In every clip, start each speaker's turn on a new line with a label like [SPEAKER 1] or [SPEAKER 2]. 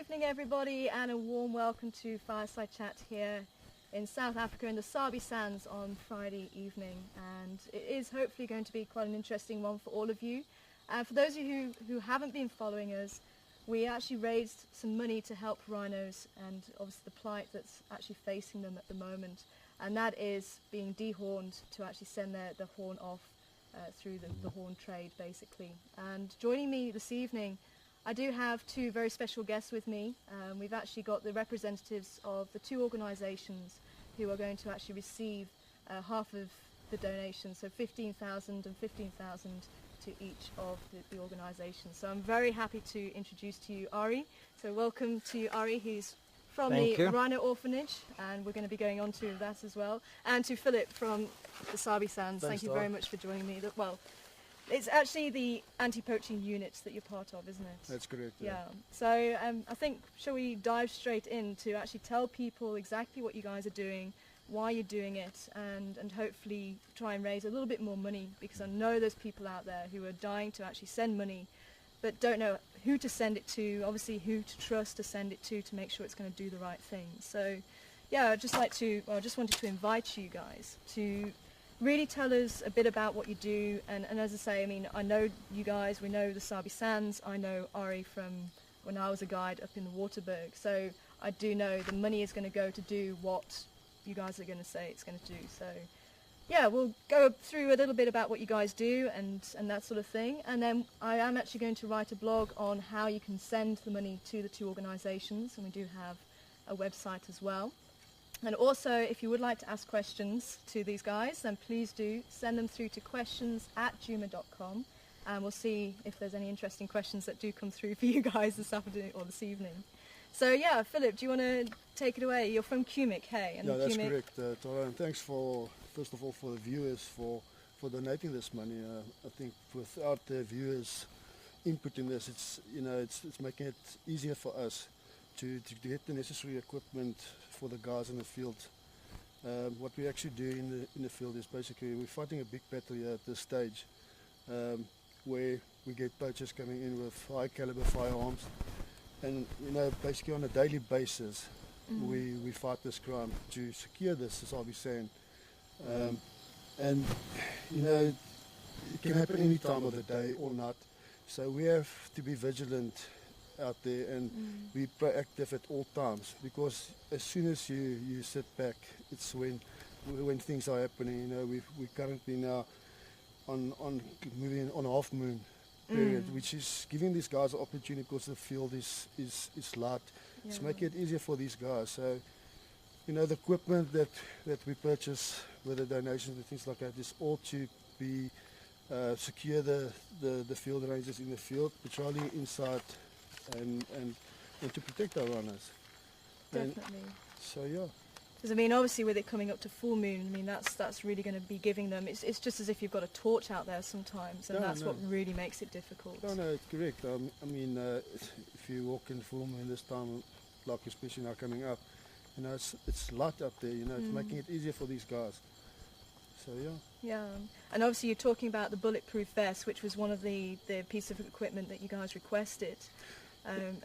[SPEAKER 1] evening, everybody, and a warm welcome to Fireside Chat here in South Africa in the Sabi Sands on Friday evening. And it is hopefully going to be quite an interesting one for all of you. And for those of you who haven't been following us, we actually raised some money to help rhinos and obviously the plight that's actually facing them at the moment. And that is being dehorned to actually send the horn off through the horn trade, basically. And joining me this evening, I do have two very special guests with me. We've actually got the representatives of the two organisations who are going to actually receive half of the donation, so 15,000 and 15,000 to each of the organisations. So I'm very happy to introduce to you Ari. So welcome to Ari, who's from the Rhino Orphanage, and we're going to be going on to that as well. And to Philip from the Sabi Sands. Thank you very much for joining me. Well, it's actually the anti-poaching units that you're part of, isn't it?
[SPEAKER 2] That's correct.
[SPEAKER 1] Yeah. So I think, shall we dive straight in to actually tell people exactly what you guys are doing, why you're doing it, and hopefully try and raise a little bit more money, because I know there's people out there who are dying to actually send money but don't know who to send it to, obviously who to trust to send it to make sure it's going to do the right thing. So yeah, I just wanted to invite you guys to really tell us a bit about what you do, and as I say, I mean, I know you guys, we know the Sabi Sands, I know Ari from when I was a guide up in the Waterberg, so I do know the money is going to go to do what you guys are going to say it's going to do. So yeah, we'll go through a little bit about what you guys do and that sort of thing, and then I am actually going to write a blog on how you can send the money to the two organisations, and we do have a website as well. And also, if you would like to ask questions to these guys, then please do send them through to questions@juma.com, and we'll see if there's any interesting questions that do come through for you guys this afternoon or this evening. So yeah, Philip, do you want to take it away? You're from Cumic, hey? And
[SPEAKER 2] yeah, that's correct, Tara, and thanks first of all for the viewers for donating this money. I think without the viewers' input in this, it's making it easier for us to get the necessary equipment for the guys in the field. What we actually do in the field is basically we're fighting a big battle here at this stage, where we get poachers coming in with high caliber firearms, and basically on a daily basis we fight this crime to secure this, as I'll be saying. And it can happen any time of the day or not, so we have to be vigilant out there and be proactive at all times, because as soon as you sit back, it's when things are happening. We're currently now on moving on half moon period, which is giving these guys an opportunity, because the field is light. Yeah. It's making it easier for these guys. So the equipment that we purchase with the donations and things like that is all to be secure the field rangers in the field, patrolling inside, and to protect our runners.
[SPEAKER 1] Definitely.
[SPEAKER 2] So yeah.
[SPEAKER 1] Because I mean, obviously with it coming up to full moon, I mean that's really going to be giving them. It's just as if you've got a torch out there sometimes, and that's what really makes it difficult.
[SPEAKER 2] No, it's correct. I mean, if you walk in full moon this time, like especially now coming up, it's light up there. It's making it easier for these guys. So yeah.
[SPEAKER 1] Yeah, and obviously you're talking about the bulletproof vest, which was one of the piece of equipment that you guys requested.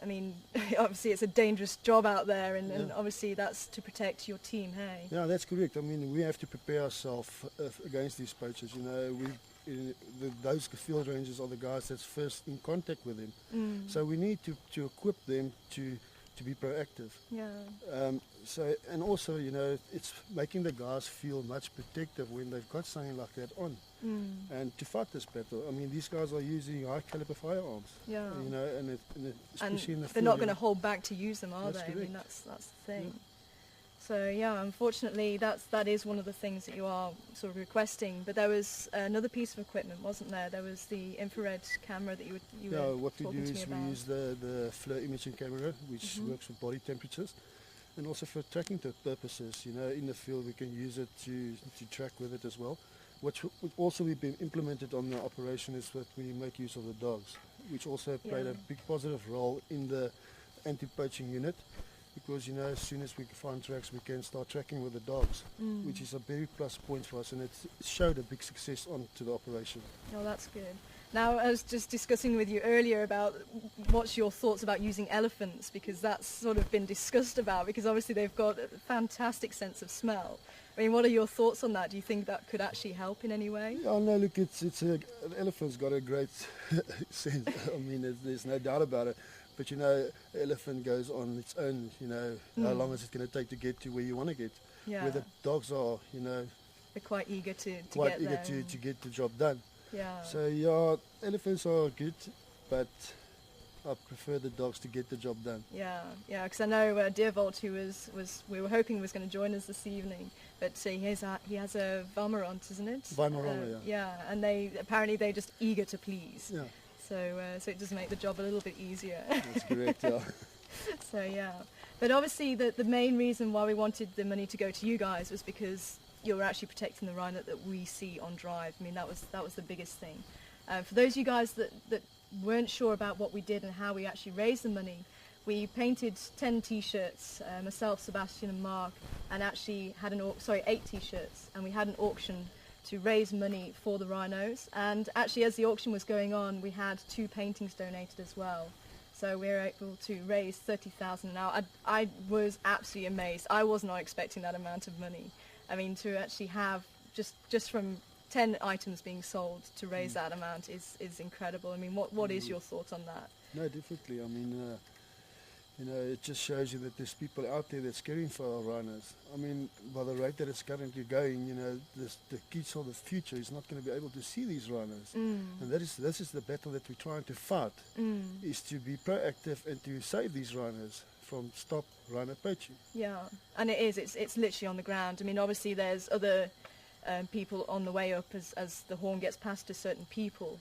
[SPEAKER 1] I mean, obviously it's a dangerous job out there, and obviously that's to protect your team, hey?
[SPEAKER 2] Yeah, that's correct. I mean, we have to prepare ourselves against these poachers. Those field rangers are the guys that's first in contact with them. So we need to equip them to be proactive.
[SPEAKER 1] Yeah.
[SPEAKER 2] So, and also, it's making the guys feel much protective when they've got something like that on. And to fight this battle, I mean, these guys are using high caliber firearms.
[SPEAKER 1] Yeah.
[SPEAKER 2] And especially in the field.
[SPEAKER 1] They're not going to hold back to use them, are they?
[SPEAKER 2] Correct.
[SPEAKER 1] I mean, that's the thing. Yeah. So yeah, unfortunately, that is one of the things that you are sort of requesting. But there was another piece of equipment, wasn't there? There was the infrared camera that you were
[SPEAKER 2] what we do
[SPEAKER 1] talking to me
[SPEAKER 2] is
[SPEAKER 1] about.
[SPEAKER 2] we use the flow imaging camera, which works with body temperatures, and also for tracking purposes. In the field we can use it to track with it as well. What also we've been implemented on the operation is that we make use of the dogs, which also played a big positive role in the anti-poaching unit. Because as soon as we find tracks, we can start tracking with the dogs, which is a very plus point for us, and it showed a big success on to the operation.
[SPEAKER 1] Oh, that's good. Now, I was just discussing with you earlier about what's your thoughts about using elephants, because that's sort of been discussed about, because obviously they've got a fantastic sense of smell. I mean, what are your thoughts on that? Do you think that could actually help in any way?
[SPEAKER 2] Yeah, no, look, the elephant's got a great sense. I mean, there's no doubt about it. But you know, the elephant goes on its own. You know, how long is it going to take to get to where you want to get?
[SPEAKER 1] Yeah.
[SPEAKER 2] Where the dogs are, you know,
[SPEAKER 1] They're quite eager to
[SPEAKER 2] quite
[SPEAKER 1] get
[SPEAKER 2] eager
[SPEAKER 1] there.
[SPEAKER 2] to get the job done.
[SPEAKER 1] Yeah.
[SPEAKER 2] So yeah, elephants are good, but I prefer the dogs to get the job done.
[SPEAKER 1] Yeah, because I know Deervolt, who we were hoping was going to join us this evening, but he has a Weimaraner, isn't it?
[SPEAKER 2] Weimaraner,
[SPEAKER 1] yeah, and they're just eager to please.
[SPEAKER 2] Yeah,
[SPEAKER 1] So it does make the job a little bit easier.
[SPEAKER 2] that's correct. Yeah.
[SPEAKER 1] So yeah, but obviously the main reason why we wanted the money to go to you guys was because you're actually protecting the rhino that we see on drive. I mean, that was the biggest thing. For those of you guys that weren't sure about what we did and how we actually raised the money, we painted 10 t-shirts, myself, Sebastian and Mark, and actually had 8 t-shirts, and we had an auction to raise money for the rhinos. And actually, as the auction was going on, we had 2 paintings donated as well. So we were able to raise 30,000. Now, I was absolutely amazed. I was not expecting that amount of money. I mean, to actually have just from 10 items being sold to raise that amount is incredible. I mean, what is your thoughts on that?
[SPEAKER 2] No, definitely. I mean, you know, it just shows you that there's people out there that's caring for our rhinos. I mean, by the rate that it's currently going, you know, the kids of the future is not going to be able to see these rhinos. And this is the battle that we're trying to fight, is to be proactive and to save these rhinos from stop rhino poaching.
[SPEAKER 1] Yeah, and it's literally on the ground. I mean, obviously there's other people on the way up as the horn gets past to certain people,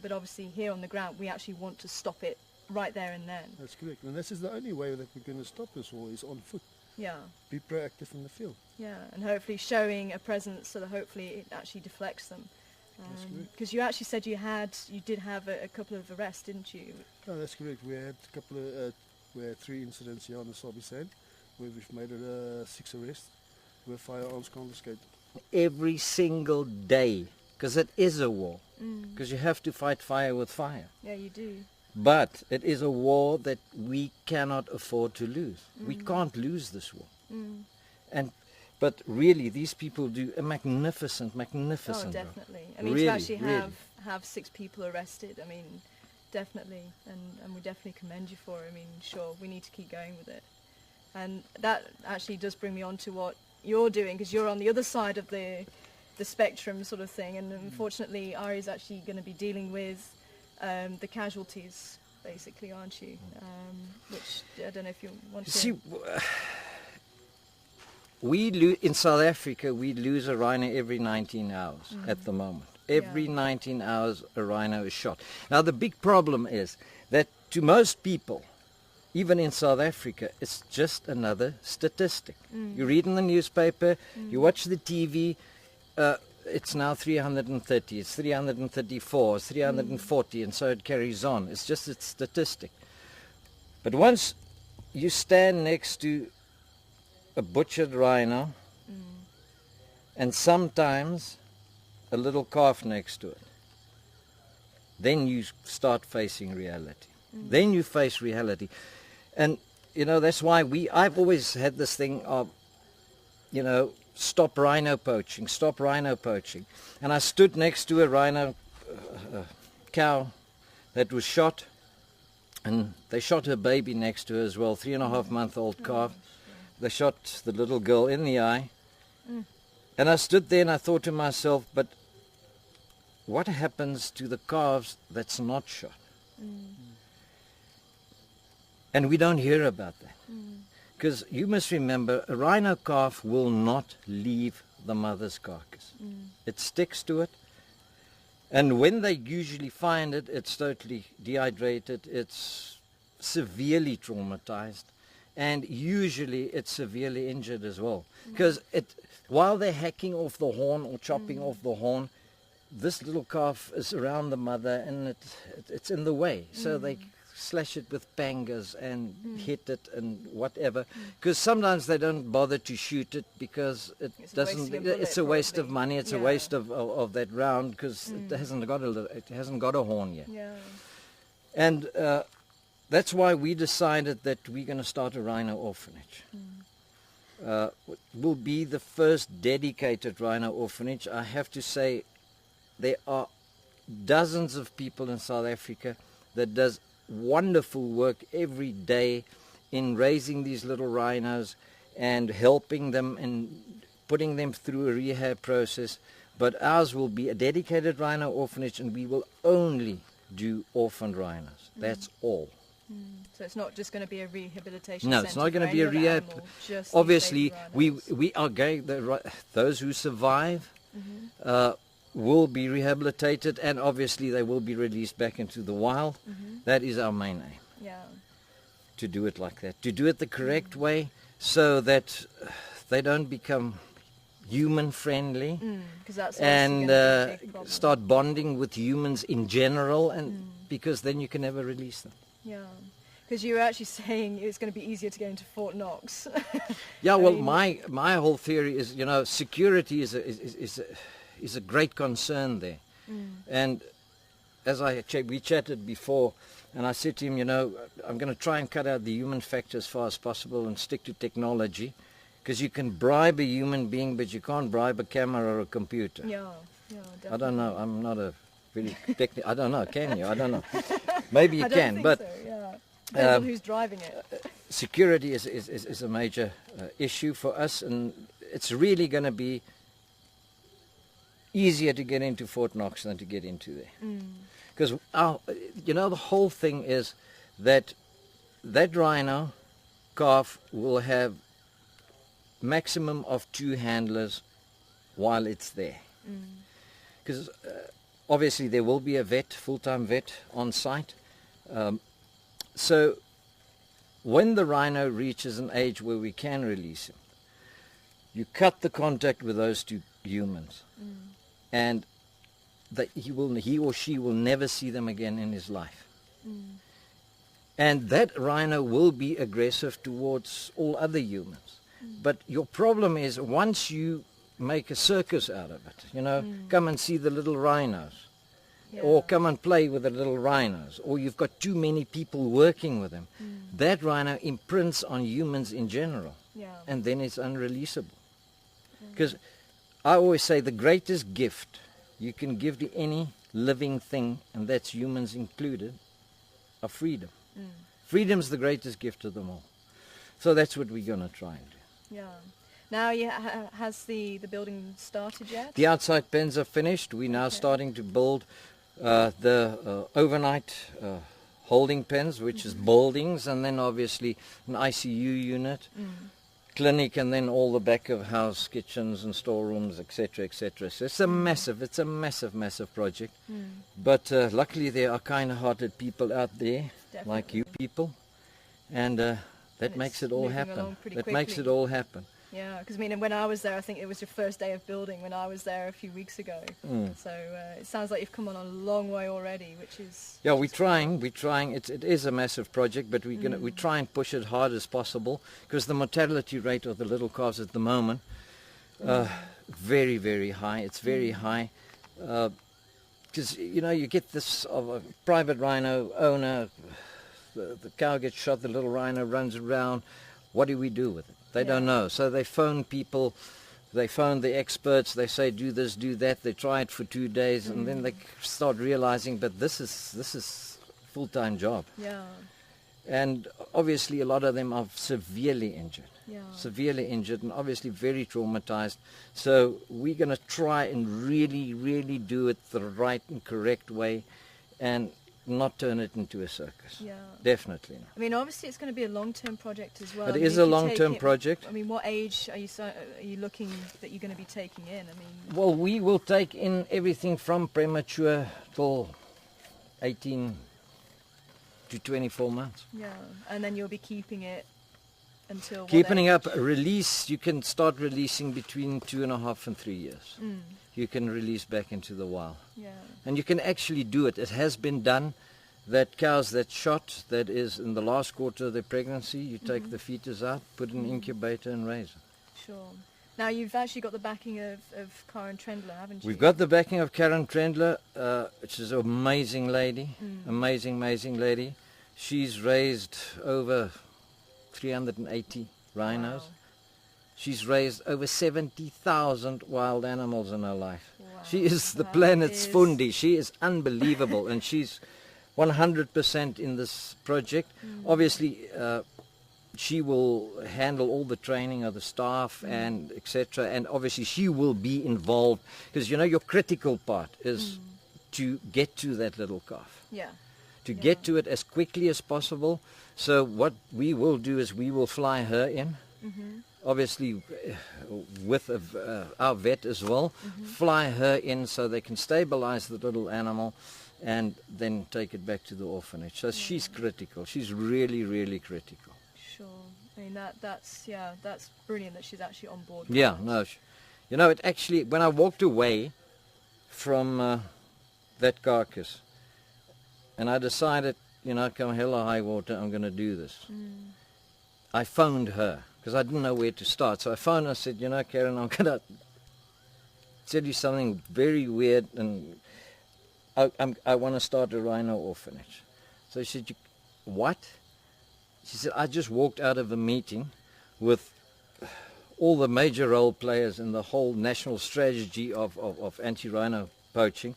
[SPEAKER 1] but obviously here on the ground we actually want to stop it right there and then.
[SPEAKER 2] That's correct, and this is the only way that we're going to stop this war, is on foot.
[SPEAKER 1] Yeah.
[SPEAKER 2] Be proactive in the field.
[SPEAKER 1] Yeah, and hopefully showing a presence so that hopefully it actually deflects them. Because you actually said you did have a couple of arrests, didn't you?
[SPEAKER 2] No, that's correct. We had a couple of we had 3 incidents here on the Sabi Sand where we've made 6 arrests with firearms confiscated.
[SPEAKER 3] Every single day, because it is a war, because you have to fight fire with fire.
[SPEAKER 1] Yeah, you do.
[SPEAKER 3] But it is a war that we cannot afford to lose. We can't lose this war. But really, these people do a magnificent job.
[SPEAKER 1] Oh, definitely. I mean,
[SPEAKER 3] really,
[SPEAKER 1] to actually
[SPEAKER 3] really.
[SPEAKER 1] have 6 people arrested, I mean, definitely, and we definitely commend you for it. I mean, sure, we need to keep going with it. And that actually does bring me on to what you're doing, because you're on the other side of the spectrum sort of thing, and unfortunately Ari's actually going to be dealing with the casualties, basically, aren't you? Which, I don't know if you want to...
[SPEAKER 3] See, in South Africa, we lose a rhino every 19 hours at the moment. Every 19 hours, a rhino is shot. Now, the big problem is that to most people, even in South Africa, it's just another statistic. You read in the newspaper, you watch the TV, it's now 330, it's 334, it's 340, and so it carries on. It's just a statistic. But once you stand next to a butchered rhino, and sometimes a little calf next to it, then you start facing reality. Then you face reality. And, you know, that's why I've always had this thing of, you know, stop rhino poaching. And I stood next to a rhino cow that was shot, and they shot her baby next to her as well, 3.5-month-old calf. They shot the little girl in the eye. And I stood there and I thought to myself, but what happens to the calves that's not shot? And we don't hear about that. Because you must remember, a rhino calf will not leave the mother's carcass. It sticks to it. And when they usually find it, it's totally dehydrated, it's severely traumatized, and usually it's severely injured as well. Because while they're hacking off the horn or chopping off the horn, this little calf is around the mother and it's in the way. So they slash it with pangas and hit it and whatever. Because sometimes they don't bother to shoot it because it
[SPEAKER 1] It's
[SPEAKER 3] doesn't.
[SPEAKER 1] wasting a bullet,
[SPEAKER 3] It's a waste of
[SPEAKER 1] probably.
[SPEAKER 3] money. It's a
[SPEAKER 1] Yeah.
[SPEAKER 3] waste of that round because it hasn't got a horn yet.
[SPEAKER 1] Yeah.
[SPEAKER 3] And that's why we decided that we're going to start a rhino orphanage. Will be the first dedicated rhino orphanage. I have to say, there are dozens of people in South Africa that does wonderful work every day in raising these little rhinos and helping them and putting them through a rehab process. But ours will be a dedicated rhino orphanage, and we will only do orphaned rhinos. That's all.
[SPEAKER 1] So it's not just going to be a rehabilitation
[SPEAKER 3] No,
[SPEAKER 1] centre
[SPEAKER 3] it's not going
[SPEAKER 1] for
[SPEAKER 3] to be a
[SPEAKER 1] any other
[SPEAKER 3] rehab.
[SPEAKER 1] animal, just these
[SPEAKER 3] Obviously,
[SPEAKER 1] baby rhinos.
[SPEAKER 3] we are going. Those who survive will be rehabilitated, and obviously they will be released back into the wild. That is our main aim,
[SPEAKER 1] Yeah.
[SPEAKER 3] to do it like that, to do it the correct way, so that they don't become human friendly
[SPEAKER 1] Because that's
[SPEAKER 3] and
[SPEAKER 1] going to be a big problem.
[SPEAKER 3] start bonding with humans in general, and because then you can never release them.
[SPEAKER 1] Yeah. Because you were actually saying it's going to be easier to get into Fort Knox.
[SPEAKER 3] Yeah,
[SPEAKER 1] I
[SPEAKER 3] well,
[SPEAKER 1] mean-
[SPEAKER 3] my whole theory is, security is a great concern there. And as we chatted before, and I said to him, I'm going to try and cut out the human factor as far as possible and stick to technology, because you can bribe a human being, but you can't bribe a camera or a computer.
[SPEAKER 1] Yeah, definitely.
[SPEAKER 3] I don't know. I'm not a very technical. I don't know. Can you? I don't know. Maybe you
[SPEAKER 1] I don't
[SPEAKER 3] can,
[SPEAKER 1] think
[SPEAKER 3] but.
[SPEAKER 1] so, yeah. Depends on who's driving it.
[SPEAKER 3] Security is a major issue for us, and it's really going to be easier to get into Fort Knox than to get into there. Because, the whole thing is that rhino calf will have maximum of 2 handlers while it's there. Because obviously there will be a vet, full-time vet on site. So when the rhino reaches an age where we can release him, you cut the contact with those 2 humans, and he or she will never see them again in his life. And that rhino will be aggressive towards all other humans. But your problem is, once you make a circus out of it, come and see the little rhinos. Or come and play with the little rhinos, or you've got too many people working with them. That rhino imprints on humans in general, and then it's unreleasable. Because I always say the greatest gift you can give to any living thing, and that's humans included, are freedom. Freedom's the greatest gift of them all. So that's what we're going to try and do.
[SPEAKER 1] Yeah. Now, has the building started yet?
[SPEAKER 3] The outside pens are finished. We're now starting to build the overnight holding pens, which is buildings, and then obviously an ICU unit, clinic, and then all the back of house kitchens and storerooms, etc., etc. So it's a massive project. But luckily there are kind-hearted people out there, like you people, and that makes it all happen. That makes it all happen.
[SPEAKER 1] Yeah, because when I was there, I think it was your first day of building when I was there a few weeks ago. So it sounds like you've come on a long way already, which is...
[SPEAKER 3] Yeah, we're trying. It is a massive project, but we try and push it hard as possible, because the mortality rate of the little calves at the moment, very, very high. It's very high. Because, you get this of a private rhino owner, the cow gets shot, the little rhino runs around. What do we do with it? They don't know. So they phone people, they phone the experts, they say do this, do that, they try it for 2 days, and then they start realizing, but this is full-time job.
[SPEAKER 1] Yeah.
[SPEAKER 3] And obviously a lot of them are severely injured. And obviously very traumatized. So we're going to try and really, really do it the right and correct way, and not turn it into a circus.
[SPEAKER 1] Yeah.
[SPEAKER 3] Definitely not.
[SPEAKER 1] Obviously it's going to be a long-term project as well.
[SPEAKER 3] It is a long-term project.
[SPEAKER 1] What age are you looking that you're going to be taking in?
[SPEAKER 3] Well, we will take in everything from premature till 18 to 24 months.
[SPEAKER 1] Yeah, and then you'll be keeping it until
[SPEAKER 3] Keeping up a release, you can start releasing between 2.5 and 3 years. You can release back into the wild.
[SPEAKER 1] Yeah.
[SPEAKER 3] And you can actually do it. It has been done. that cows that shot, that is in the last quarter of their pregnancy, you take the fetus out, put in an incubator and raise them.
[SPEAKER 1] Sure. Now you've actually got the backing of Karen Trendler, haven't you?
[SPEAKER 3] We've got the backing of Karen Trendler, which is an amazing lady, amazing lady. She's raised over 380 rhinos.
[SPEAKER 1] Wow.
[SPEAKER 3] She's raised over 70,000 wild animals in her life.
[SPEAKER 1] Wow.
[SPEAKER 3] She is the
[SPEAKER 1] That
[SPEAKER 3] planet's
[SPEAKER 1] is-
[SPEAKER 3] fundi. She is unbelievable, and she's 100% in this project. Obviously, she will handle all the training of the staff and etc. And obviously, she will be involved because your critical part is to get to that little calf.
[SPEAKER 1] Yeah.
[SPEAKER 3] To get to it as quickly as possible. So what we will do is we will fly her in, obviously with our vet as well, fly her in so they can stabilize the little animal and then take it back to the orphanage. So she's critical. She's really critical.
[SPEAKER 1] Sure. I mean that's brilliant that she's actually on board. with
[SPEAKER 3] Yeah,
[SPEAKER 1] that.
[SPEAKER 3] no. It actually, when I walked away from that carcass, and I decided, come hell or high water, I'm going to do this. I phoned her because I didn't know where to start. So I phoned her and said, Karen, I'm going to tell you something very weird, and I want to start a rhino orphanage. So she said, what? She said, I just walked out of a meeting with all the major role players in the whole national strategy of anti-rhino poaching.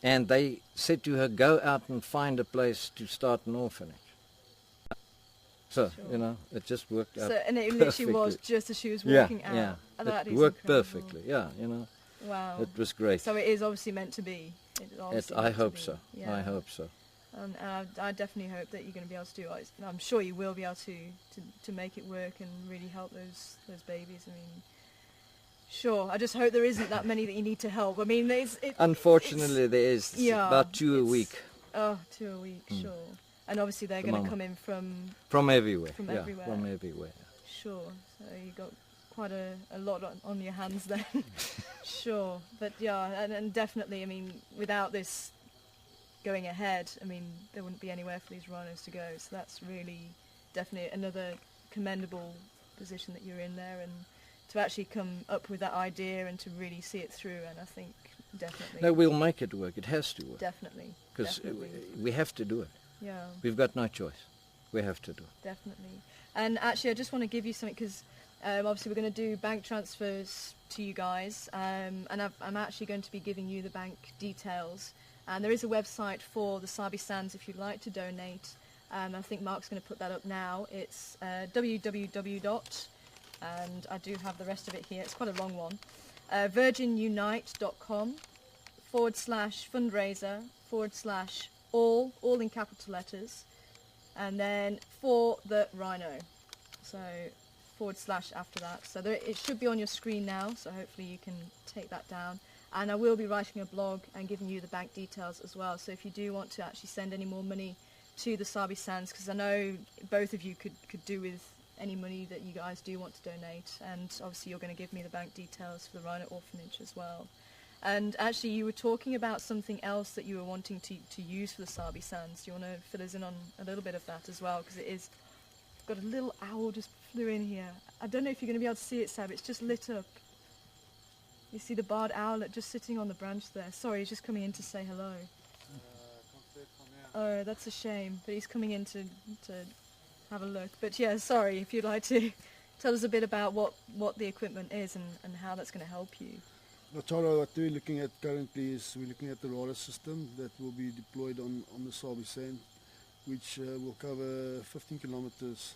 [SPEAKER 3] And they said to her, go out and find a place to start an orphanage. So,
[SPEAKER 1] Sure.
[SPEAKER 3] it just worked out
[SPEAKER 1] So, and it literally was
[SPEAKER 3] perfectly.
[SPEAKER 1] just as she was walking out.
[SPEAKER 3] Yeah,
[SPEAKER 1] That
[SPEAKER 3] it
[SPEAKER 1] is
[SPEAKER 3] worked
[SPEAKER 1] incredible.
[SPEAKER 3] perfectly. Yeah,
[SPEAKER 1] Wow.
[SPEAKER 3] it was great.
[SPEAKER 1] So it is obviously meant to be. It is obviously
[SPEAKER 3] I
[SPEAKER 1] meant to
[SPEAKER 3] hope
[SPEAKER 1] be.
[SPEAKER 3] so.
[SPEAKER 1] Yeah.
[SPEAKER 3] I hope so.
[SPEAKER 1] And I definitely hope that you're going to be able to do it. I'm sure you will be able to make it work and really help those babies. I mean, sure. I just hope there isn't that many that you need to help. I mean,
[SPEAKER 3] Unfortunately, there is
[SPEAKER 1] yeah,
[SPEAKER 3] about 2 a
[SPEAKER 1] it's-
[SPEAKER 3] week
[SPEAKER 1] 2 a week, sure. And obviously they're
[SPEAKER 3] The
[SPEAKER 1] going to
[SPEAKER 3] moment.
[SPEAKER 1] come in from
[SPEAKER 3] from everywhere.
[SPEAKER 1] From
[SPEAKER 3] yeah,
[SPEAKER 1] everywhere.
[SPEAKER 3] from everywhere.
[SPEAKER 1] sure. So you got quite a lot on your hands then. Sure. But yeah, and definitely, I mean, without this going ahead, I mean, there wouldn't be anywhere for these rhinos to go. So that's really definitely another commendable position that you're in there, and to actually come up with that idea and to really see it through. And I think definitely,
[SPEAKER 3] No, we'll make it work. It has to work
[SPEAKER 1] definitely,
[SPEAKER 3] because
[SPEAKER 1] definitely.
[SPEAKER 3] we have to do it.
[SPEAKER 1] Yeah,
[SPEAKER 3] We've got no choice. We have to do it.
[SPEAKER 1] definitely. And actually, I just want to give you something because obviously we're going to do bank transfers to you guys, and I'm actually going to be giving you the bank details. And there is a website for the Sabi Sands if you'd like to donate. I think Mark's going to put that up now. It's www. And I do have the rest of it here. It's quite a long one. virginunite.com/fundraiser/ all in capital letters, and then for the rhino. So / after that. So it should be on your screen now. So hopefully you can take that down. And I will be writing a blog and giving you the bank details as well. So if you do want to actually send any more money to the Sabi Sands, because I know both of you could do with any money that you guys do want to donate, and obviously you're going to give me the bank details for the Rhino Orphanage as well. And actually you were talking about something else that you were wanting to use for the Sabi Sands. Do you want to fill us in on a little bit of that as well? Because it is, got a little owl just flew in here. I don't know if you're going to be able to see it, Sab, it's just lit up. You see the barred owlet just sitting on the branch there. Sorry, he's just coming in to say hello. Oh, that's a shame, but he's coming in to have a look. But yeah, sorry, if you'd like to tell us a bit about what the equipment is and how that's going to help you.
[SPEAKER 2] Tara, what we're looking at currently is we're looking at the radar system that will be deployed on the Sabi Sand, which will cover 15 kilometers,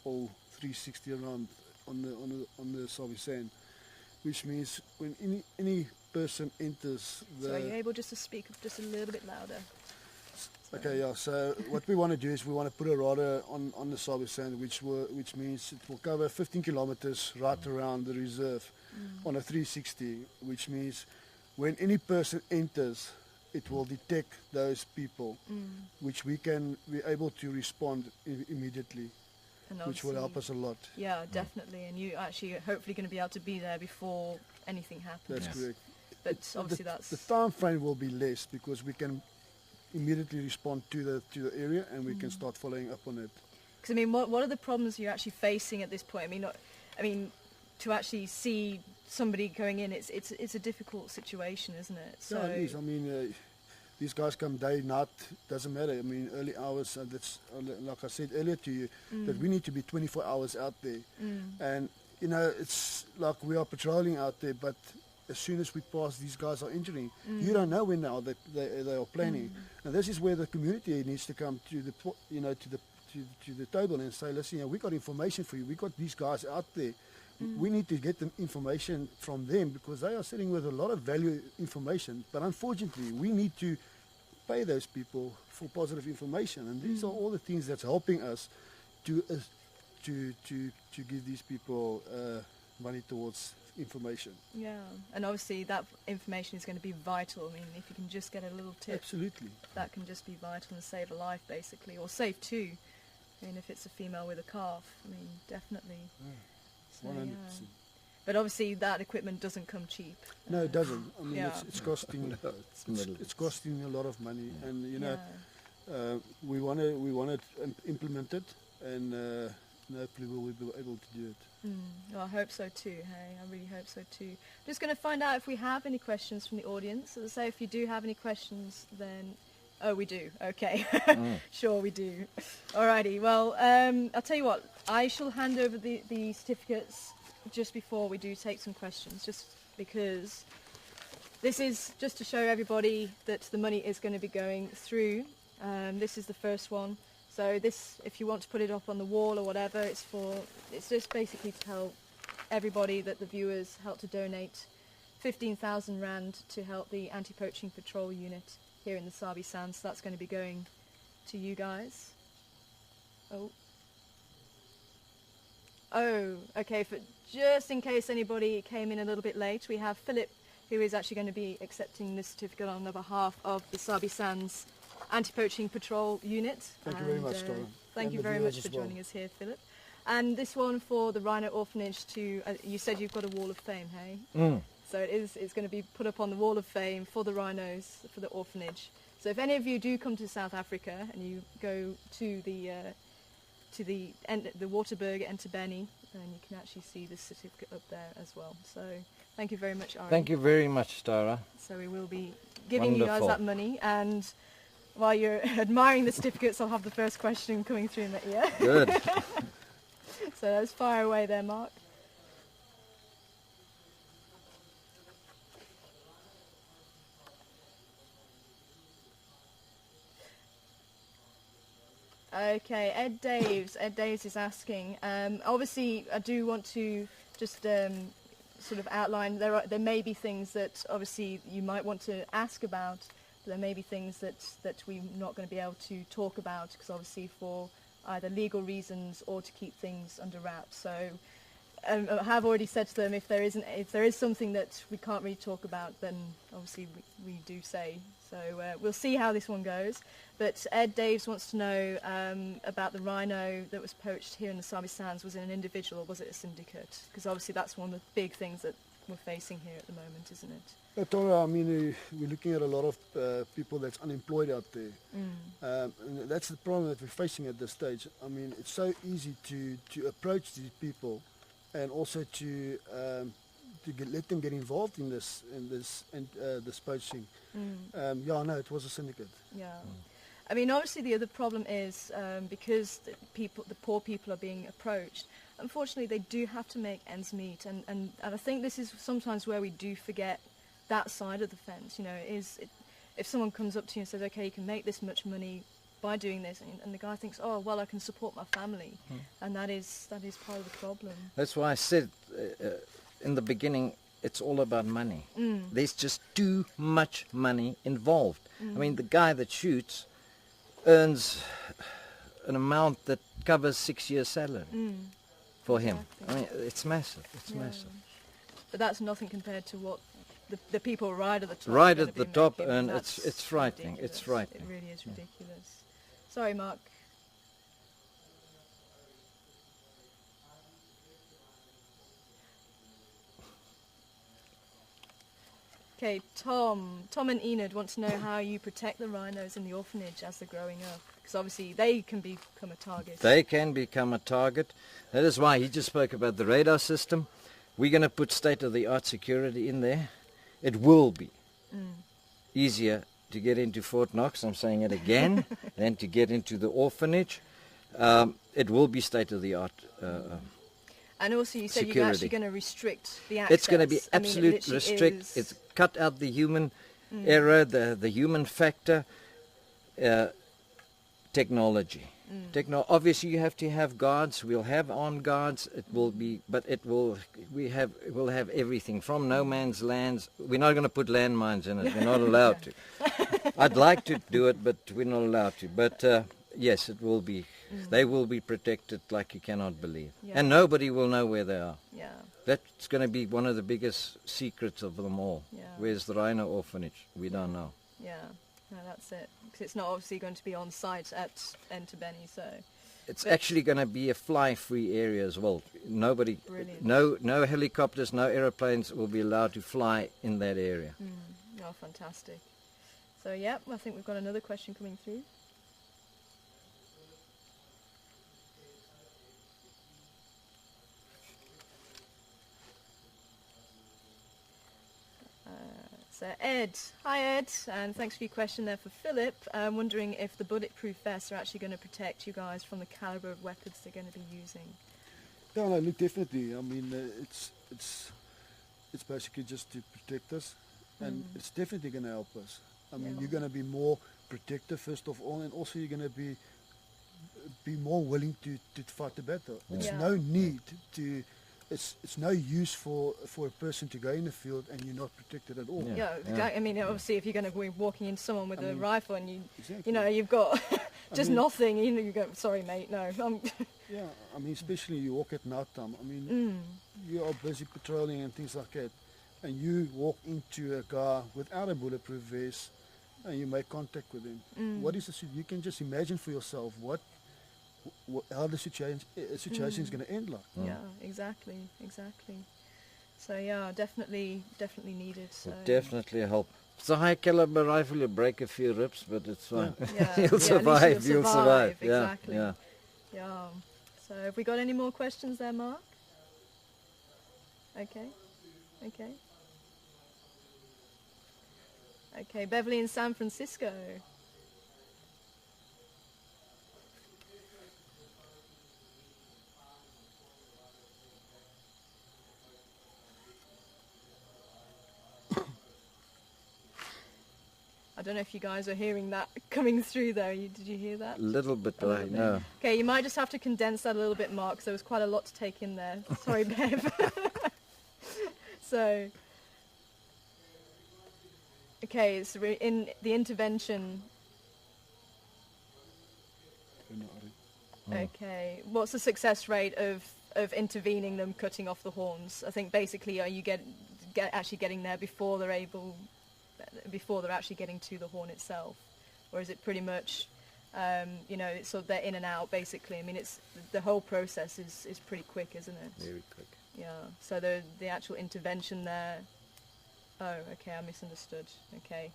[SPEAKER 2] all 360 around on the Sabi Sand, which means when any person enters the...
[SPEAKER 1] So are you able just to speak just a little bit louder?
[SPEAKER 2] Okay, yeah, so what we want to do is we want to put a radar on the Sabi Sand, which means it will cover 15 kilometers right around the reserve on a 360, which means when any person enters, it will detect those people, which we're able to respond immediately,
[SPEAKER 1] And
[SPEAKER 2] which will help us a lot.
[SPEAKER 1] Yeah, definitely. And you actually hopefully going to be able to be there before anything happens.
[SPEAKER 2] That's correct.
[SPEAKER 1] But obviously that's...
[SPEAKER 2] The time frame will be less because we can immediately respond to the area, and we can start following up on it.
[SPEAKER 1] Because I mean, what are the problems you're actually facing at this point? I mean, to actually see somebody going in, it's a difficult situation, isn't it? So
[SPEAKER 2] Yeah, it is. I mean, these guys come day, night, doesn't matter. I mean, early hours, that's like I said earlier to you, that we need to be 24 hours out there. And, you know, it's like we are patrolling out there, but as soon as we pass, these guys are entering. You don't know when now they are planning. And this is where the community needs to come to the, you know, to the table and say, listen, you know, we got information for you. We got these guys out there. We need to get the information from them because they are sitting with a lot of value information. But unfortunately, we need to pay those people for positive information. And these are all the things that's helping us to give these people money towards information.
[SPEAKER 1] yeah, and obviously that information is going to be vital. I mean, if you can just get a little tip,
[SPEAKER 2] Absolutely.
[SPEAKER 1] that can just be vital and save a life, basically, or save two. I mean, if it's a female with a calf, I mean, definitely. So,
[SPEAKER 2] 100%.
[SPEAKER 1] yeah. But obviously that equipment doesn't come cheap.
[SPEAKER 2] No, it doesn't. I mean,
[SPEAKER 1] Yeah.
[SPEAKER 2] it's costing it's costing a lot of money, and you know,
[SPEAKER 1] Yeah.
[SPEAKER 2] we want to implement it, and hopefully we'll be able to do it.
[SPEAKER 1] Well, I hope so too, hey, I really hope so too. Just going to find out if we have any questions from the audience. As I say, if you do have any questions, then... Oh, we do, okay. Sure we do. Alrighty, well, I'll tell you what, I shall hand over the certificates just before we do take some questions, just because this is just to show everybody that the money is going to be going through. This is the first one. So this, if you want to put it up on the wall or whatever, it's just basically to tell everybody that the viewers helped to donate 15,000 Rand to help the anti-poaching patrol unit here in the Sabi Sands. So that's going to be going to you guys. Oh, okay, for just in case anybody came in a little bit late, we have Philip, who is actually going to be accepting this certificate on the behalf of the Sabi Sands Anti-Poaching Patrol Unit.
[SPEAKER 2] Thank you very much, Donna.
[SPEAKER 1] Thank
[SPEAKER 2] And
[SPEAKER 1] you
[SPEAKER 2] the
[SPEAKER 1] very
[SPEAKER 2] viewers
[SPEAKER 1] much for
[SPEAKER 2] as well.
[SPEAKER 1] joining us here, Philip. And this one for the Rhino Orphanage to, you said you've got a wall of fame, hey? So it's going to be put up on the wall of fame for the rhinos, for the orphanage. So if any of you do come to South Africa and you go to the Waterberg and Entebbe, then you can actually see this certificate up there as well. So thank you very much, Ari.
[SPEAKER 3] Thank you very much, Tara.
[SPEAKER 1] So we will be giving you guys
[SPEAKER 3] Wonderful.
[SPEAKER 1] that money, and while you're admiring the certificates, I'll have the first question coming through in the ear.
[SPEAKER 3] Good.
[SPEAKER 1] So let's fire away there, Mark. Okay, Ed Daves is asking, obviously I do want to just sort of outline, there may be things that obviously you might want to ask about, but there may be things that we're not going to be able to talk about, because obviously for either legal reasons or to keep things under wraps. So I have already said to them, if there is something that we can't really talk about, then obviously we do say. So we'll see how this one goes. But Ed Daves wants to know about the rhino that was poached here in the Sabi Sands. Was it an individual or was it a syndicate? Because obviously that's one of the big things that we're facing here at the moment, isn't it?
[SPEAKER 2] Tara, I mean, we're looking at a lot of people that's unemployed out there. And that's the problem that we're facing at this stage. I mean, it's so easy to approach these people and also to let them get involved in this poaching. Yeah, no, it was a syndicate.
[SPEAKER 1] Yeah. I mean, obviously the other problem is because the poor people are being approached, unfortunately they do have to make ends meet, and I think this is sometimes where we do forget that side of the fence. You know, if someone comes up to you and says, okay, you can make this much money by doing this, and the guy thinks, oh well, I can support my family, and that is part of the problem.
[SPEAKER 3] That's why I said in the beginning, it's all about money. There's just too much money involved. I mean, the guy that shoots earns an amount that covers 6 years' salary for him. I mean, it's massive. It's massive.
[SPEAKER 1] But that's nothing compared to what the people right at the top.
[SPEAKER 3] Right
[SPEAKER 1] are
[SPEAKER 3] at
[SPEAKER 1] gonna
[SPEAKER 3] the
[SPEAKER 1] be
[SPEAKER 3] top,
[SPEAKER 1] making,
[SPEAKER 3] and
[SPEAKER 1] that's
[SPEAKER 3] it's frightening. It's
[SPEAKER 1] ridiculous.
[SPEAKER 3] frightening.
[SPEAKER 1] It really is ridiculous. Sorry, Mark. Okay, Tom and Enid want to know how you protect the rhinos in the orphanage as they're growing up. Because obviously they can become a target.
[SPEAKER 3] They can become a target. That is why he just spoke about the radar system. We're going to put state-of-the-art security in there. It will be easier to get into Fort Knox, I'm saying it again, than to get into the orphanage. It will be state-of-the-art
[SPEAKER 1] And also you said
[SPEAKER 3] security.
[SPEAKER 1] you're actually going to restrict the access.
[SPEAKER 3] It's going to be absolute restrict. It's cut out the human error, the human factor, technology. Obviously, you have to have guards. We'll have armed guards. It will be, but we'll have everything from no man's lands. We're not going to put landmines in it. We're not allowed to. I'd like to do it, but we're not allowed to. But yes, it will be. They will be protected like you cannot believe, and nobody will know where they are.
[SPEAKER 1] Yeah.
[SPEAKER 3] That's going to be one of the biggest secrets of them all.
[SPEAKER 1] Yeah.
[SPEAKER 3] Where's the Rhino orphanage? We don't know.
[SPEAKER 1] Yeah. No, that's it. Because it's not obviously going to be on site at Entebeni, so.
[SPEAKER 3] It's actually going to be a fly-free area as well. Nobody,
[SPEAKER 1] Brilliant.
[SPEAKER 3] no helicopters, no aeroplanes will be allowed to fly in that area.
[SPEAKER 1] Oh, fantastic. So, yeah, I think we've got another question coming through. So Ed, hi Ed, and thanks for your question there for Philip. I'm wondering if the bulletproof vests are actually going to protect you guys from the caliber of weapons they're going to be using.
[SPEAKER 2] Yeah, no, look, definitely. I mean, it's basically just to protect us, and it's definitely going to help us. I mean, you're going to be more protective first of all, and also you're going to be more willing to fight the battle. It's no need to. It's no use for a person to go in the field and you're not protected at all.
[SPEAKER 1] I mean, obviously, if you're going to be walking into someone with a rifle and you know, you've got just nothing, you go, sorry, mate, no.
[SPEAKER 2] Yeah, I mean, especially you walk at night time. I mean, you are busy patrolling and things like that, and you walk into a car without a bulletproof vest, and you make contact with him. What is the? You can just imagine for yourself how the situation is going to end like.
[SPEAKER 1] Yeah, exactly. So yeah, definitely needed. So.
[SPEAKER 3] Definitely help. It's a high caliber rifle. You break a few ribs, but it's fine.
[SPEAKER 1] Yeah.
[SPEAKER 3] You'll survive. You'll survive.
[SPEAKER 1] Exactly.
[SPEAKER 3] Yeah.
[SPEAKER 1] So have we got any more questions there, Mark? Okay, Beverly in San Francisco. I don't know if you guys are hearing that coming through there. Did you hear that?
[SPEAKER 3] A little bit, I know.
[SPEAKER 1] Okay, you might just have to condense that a little bit, Mark, because there was quite a lot to take in there. Sorry, Bev. So, okay, it's in the intervention. Okay, what's the success rate of intervening them, cutting off the horns? I think basically, are you actually getting there before they're actually getting to the horn itself, or is it pretty much, it's sort of they're in and out basically? I mean, the whole process is pretty quick, isn't it?
[SPEAKER 3] Very quick.
[SPEAKER 1] Yeah. So the actual intervention there. Oh, okay, I misunderstood. Okay.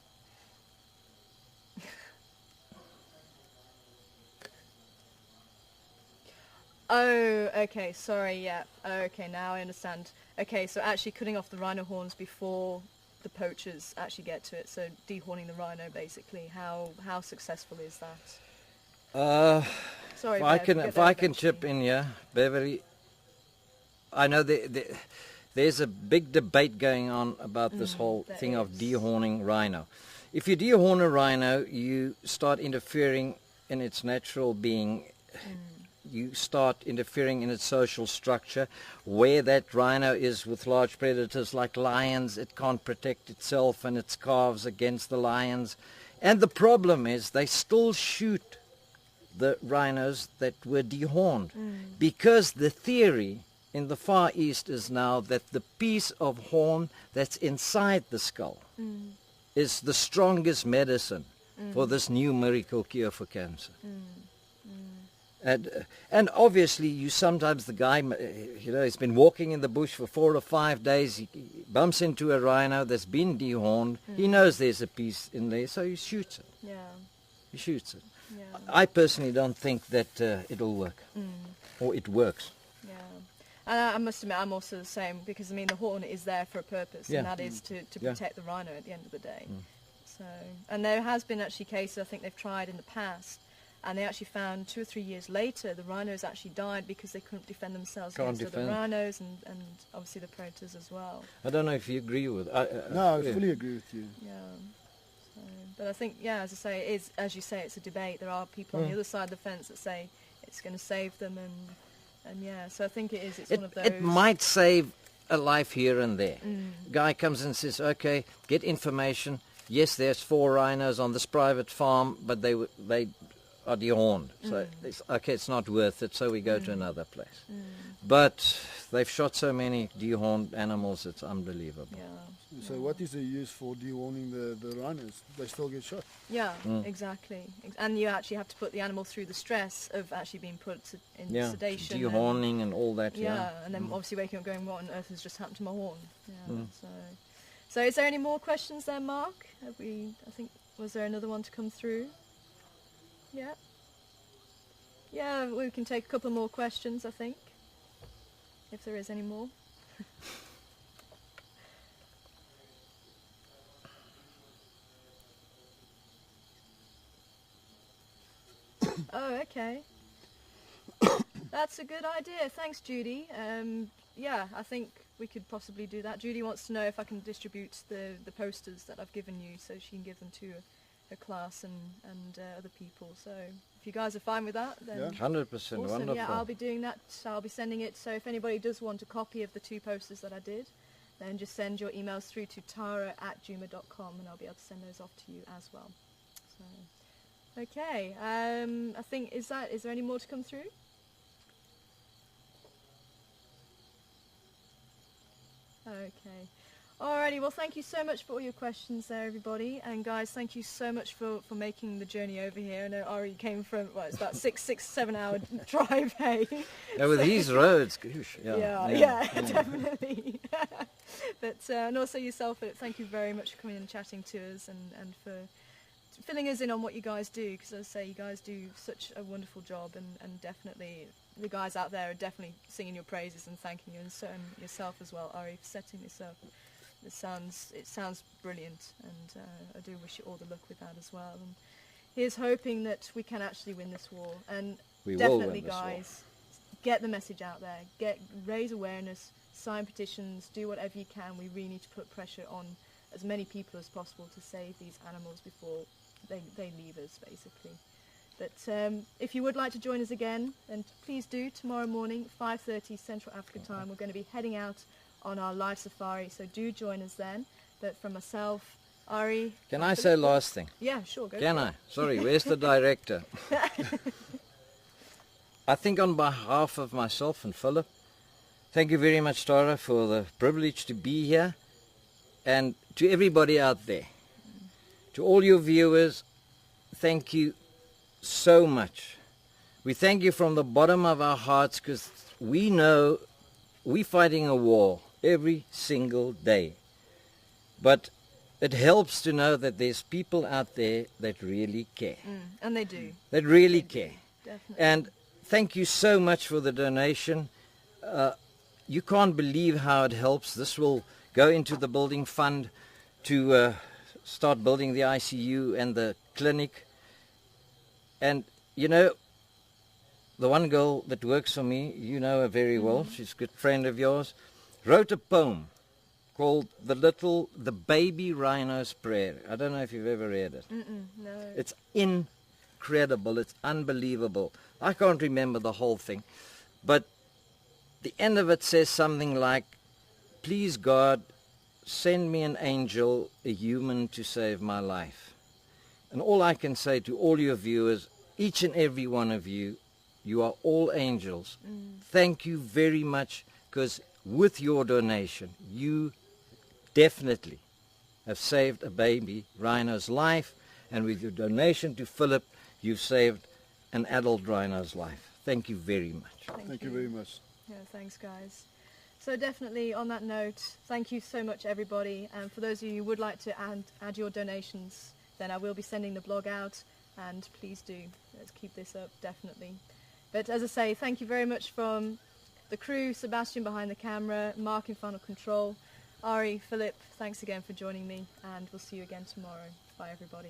[SPEAKER 1] Oh, okay, sorry, yeah. Okay, now I understand. Okay, so actually cutting off the rhino horns before the poachers actually get to it, so dehorning the rhino basically. How successful is that? Sorry,
[SPEAKER 3] if I can chip in here, Beverly, I know there's a big debate going on about this whole thing of dehorning rhino. If you dehorn a rhino, you start interfering in its natural being. You start interfering in its social structure. Where that rhino is with large predators like lions, it can't protect itself and its calves against the lions. And the problem is they still shoot the rhinos that were dehorned, because the theory in the Far East is now that the piece of horn that's inside the skull is the strongest medicine for this new miracle cure for cancer. And obviously, sometimes the guy, he's been walking in the bush for 4 or 5 days. He bumps into a rhino that's been dehorned. He knows there's a piece in there, so he shoots it.
[SPEAKER 1] Yeah.
[SPEAKER 3] He shoots it.
[SPEAKER 1] Yeah.
[SPEAKER 3] I personally don't think that it'll work, or it works.
[SPEAKER 1] Yeah. And I must admit, I'm also the same, because, I mean, the horn is there for a purpose, and that is to protect the rhino at the end of the day. So, and there has been actually cases, I think they've tried in the past, and they actually found 2 or 3 years later the rhinos actually died because they couldn't defend themselves against other rhinos and obviously the predators as well.
[SPEAKER 3] I don't know if you agree with
[SPEAKER 2] No, I fully agree with you.
[SPEAKER 1] Yeah. So, but I think, yeah, as I say, it is, as you say, it's a debate. There are people on the other side of the fence that say it's going to save them, and yeah, so I think it is. It's one of those.
[SPEAKER 3] It might save a life here and there. Guy comes and says, okay, get information. Yes, there's 4 rhinos on this private farm, but they are dehorned. So it's not worth it, so we go to another place. But they've shot so many dehorned animals, it's unbelievable.
[SPEAKER 1] Yeah.
[SPEAKER 2] So what is the use for dehorning the rhinos? They still get shot.
[SPEAKER 1] Yeah, exactly. And you actually have to put the animal through the stress of actually being put in sedation.
[SPEAKER 3] Dehorning and all that.
[SPEAKER 1] Yeah, and then obviously waking up going, what on earth has just happened to my horn? Yeah. So is there any more questions there, Mark? I think, was there another one to come through? Yeah. Yeah, we can take a couple more questions, I think, if there is any more. Oh, okay. That's a good idea. Thanks, Judy. Yeah, I think we could possibly do that. Judy wants to know if I can distribute the posters that I've given you so she can give them to her class and other people. So if you guys are fine with that, then
[SPEAKER 3] 100%,
[SPEAKER 1] awesome.
[SPEAKER 3] wonderful.
[SPEAKER 1] Yeah, I'll be doing that. I'll be sending it. So if anybody does want a copy of the 2 posters that I did, then just send your emails through to tara@juma.com and I'll be able to send those off to you as well. So, okay. I think, is there any more to come through? Okay. Alrighty, well thank you so much for all your questions there, everybody. And guys, thank you so much for making the journey over here. I know Ari came from, it's about 7 hour drive, hey?
[SPEAKER 3] Yeah, with these roads, gosh,
[SPEAKER 1] yeah, definitely. But, and also yourself, thank you very much for coming and chatting to us and for filling us in on what you guys do, because as I say, you guys do such a wonderful job, and definitely the guys out there are definitely singing your praises and thanking you, and so yourself as well, Ari, for setting this up. It sounds brilliant, and I do wish you all the luck with that as well. And here's hoping that we can actually win this war, and
[SPEAKER 3] we
[SPEAKER 1] definitely,
[SPEAKER 3] will win this
[SPEAKER 1] guys, get the message out there, raise awareness, sign petitions, do whatever you can. We really need to put pressure on as many people as possible to save these animals before they leave us, basically. But if you would like to join us again, then please do. Tomorrow morning, 5:30 Central Africa time, we're going to be heading out on our live safari, so do join us then. But from myself, Ari...
[SPEAKER 3] Can I say last thing?
[SPEAKER 1] Yeah, sure, go
[SPEAKER 3] Can
[SPEAKER 1] for
[SPEAKER 3] I?
[SPEAKER 1] it.
[SPEAKER 3] Sorry, where's the director? I think on behalf of myself and Philip, thank you very much, Tara, for the privilege to be here. And to everybody out there, to all your viewers, thank you so much. We thank you from the bottom of our hearts, because we know we're fighting a war every single day. But it helps to know that there's people out there that really care.
[SPEAKER 1] And they do.
[SPEAKER 3] That really care.
[SPEAKER 1] Definitely.
[SPEAKER 3] And thank you so much for the donation. You can't believe how it helps. This will go into the building fund to start building the ICU and the clinic. And, you know, the one girl that works for me, you know her very well, she's a good friend of yours, wrote a poem called The Baby Rhino's Prayer. I don't know if you've ever read it.
[SPEAKER 1] No.
[SPEAKER 3] It's incredible. It's unbelievable. I can't remember the whole thing. But the end of it says something like, please God, send me an angel, a human, to save my life. And all I can say to all your viewers, each and every one of you, you are all angels. Thank you very much, because with your donation, you definitely have saved a baby rhino's life, and with your donation to Philip, you've saved an adult rhino's life. Thank you very much.
[SPEAKER 2] Thank you very much.
[SPEAKER 1] Yeah, thanks guys. So definitely on that note, thank you so much everybody, and for those of you who would like to add your donations, then I will be sending the blog out, and please do, let's keep this up, definitely. But as I say, thank you very much from the crew, Sebastian behind the camera, Mark in Final Control, Ari, Philip, thanks again for joining me, and we'll see you again tomorrow. Bye everybody.